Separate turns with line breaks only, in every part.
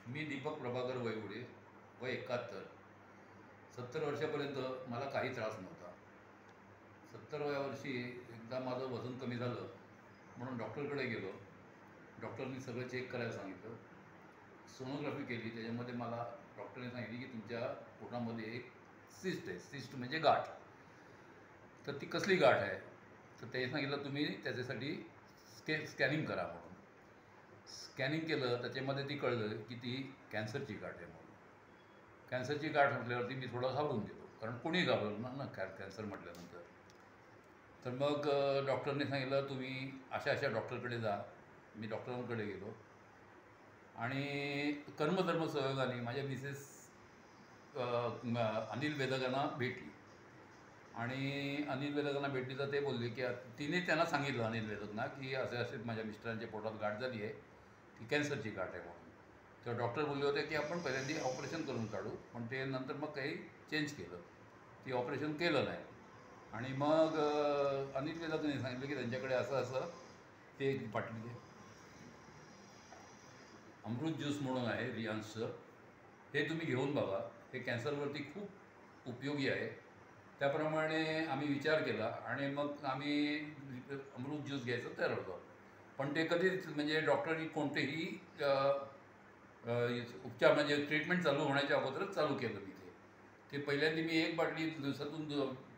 मी दीपक प्रभाकर वैगुडे, वय 71. 70 वर्षापर्यंत मला काही त्रास नव्हता. 70व्या वर्षी एकदा माझं वजन कमी झालं म्हणून डॉक्टरकडे गेलो. डॉक्टरनी सगळं चेक करायला सांगितलं. सोनोग्राफी केली. त्याच्यामध्ये मला डॉक्टरने सांगितली की तुमच्या पोटामध्ये एक सिस्ट आहे. सिस्ट म्हणजे गाठ. तर ती कसली गाठ आहे? तर ते सांगितलं तुम्ही त्याच्यासाठी स्कॅनिंग करा म्हणून. स्कॅनिंग केलं, त्याच्यामध्ये ती कळलं की ती कॅन्सरची गाठ आहे म्हणून. कॅन्सरची गाठ म्हटल्यावरती मी थोडा घाबरून गेलो, कारण कोणी घाबरणार ना कॅन्सर म्हटल्यानंतर. तर मग डॉक्टरने सांगितलं तुम्ही अशा अशा डॉक्टरकडे जा. मी डॉक्टरांकडे गेलो आणि कर्मधर्म संयोगाने माझ्या मिसेस अनिल वेदकांना भेटली. आणि अनिल वेदकांना भेटली तर ते बोलले की तिने त्यांना सांगितलं अनिल वेदकना की असे असे माझ्या मिस्टरांच्या पोटात गाठ झाली आहे, ती कॅन्सरची गाठ आहे म्हणून. तेव्हा डॉक्टर बोलले होते की आपण पहिल्यांदा ऑपरेशन करून काढू, पण ते नंतर मग काही चेंज केलं, ती ऑपरेशन केलं नाही. आणि मग अनिल वेदकने सांगितलं की त्यांच्याकडे असं असं ते पाटली अमृत ज्यूस म्हणून आहे रियांसचं, हे तुम्ही घेऊन बघा, हे कॅन्सरवरती खूप उपयोगी आहे. त्याप्रमाणे आम्ही विचार केला आणि मग आम्ही अमृत ज्यूस घ्यायचं तयार होतो. पण ते कधीच म्हणजे डॉक्टरनी कोणतेही उपचार म्हणजे ट्रीटमेंट चालू होण्याच्या अगोदरच चालू केलं मी ते पहिल्यांदा मी एक बाटली दिवसातून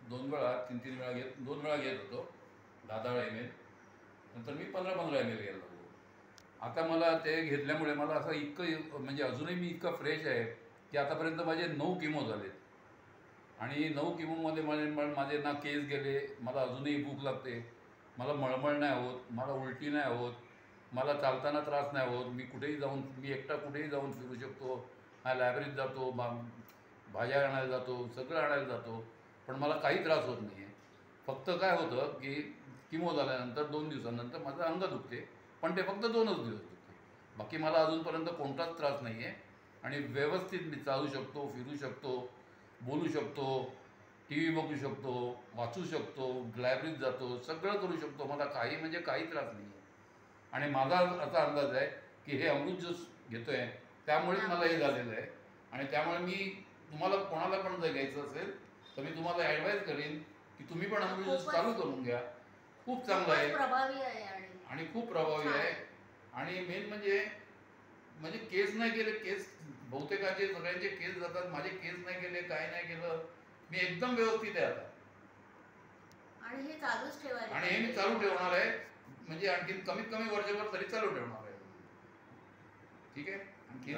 2 वेळा 3 वेळा 2 वेळा घेत होतो, 10 ml. नंतर मी 15 ml घ्यायला लागलो. आता मला ते घेतल्यामुळे मला असं इतकं म्हणजे अजूनही मी इतका फ्रेश आहे की आतापर्यंत माझे 9 किमो झालेत. आणि 9 किमोमध्ये माझे ना केस गेले, मला अजूनही भूक लागते, मला मळमळ नाही होत, मला उलटी नाही होत, मला चालताना त्रास नाही होत. मी कुठेही जाऊन मी एकटा कुठेही जाऊन फिरू शकतो. लायब्ररीत जातो, भाज्या आणायला जातो, सगळं आणायला जातो, पण मला काही त्रास होत नाही आहे. फक्त काय होतं की किमो झाल्यानंतर 2 दिवसानंतर माझं अंग दुखते, पण ते फक्त 2च दिवस दुखते. बाकी मला अजूनपर्यंत कोणताच त्रास नाही आहे आणि व्यवस्थित मी चालू शकतो, फिरू शकतो, बोलू शकतो, टी व्ही बघू शकतो, वाचू शकतो, लायब्ररीत जातो, सगळं करू शकतो. मला काही म्हणजे काही त्रास नाही आहे. आणि माझा असा अंदाज आहे की हे अमृत ज्यूस घेतो आहे त्यामुळेच मला हे झालेलं आहे. आणि त्यामुळे मी तुम्हाला कोणाला पण जर घ्यायचं असेल तर मी तुम्हाला ॲडवाईज करेन की तुम्ही पण अमृत ज्यूस चालू करून घ्या. खूप चांगलं आहे,
प्रभावी आहे
आणि खूप प्रभावी आहे. आणि मेन म्हणजे केस नाही गेले, केस बहुतेकाचे सगळ्यांचे केस जातात, माझे केस नाही गेले, काय नाही गेलं, मी एकदम व्यवस्थित आहे आता.
आणि हे चालूच ठेवायला,
आणि हे मी चालू ठेवणार आहे, म्हणजे आणखी कमीत कमी वर्षभर तरी चालू ठेवणार आहे. ठीक आहे. आणखी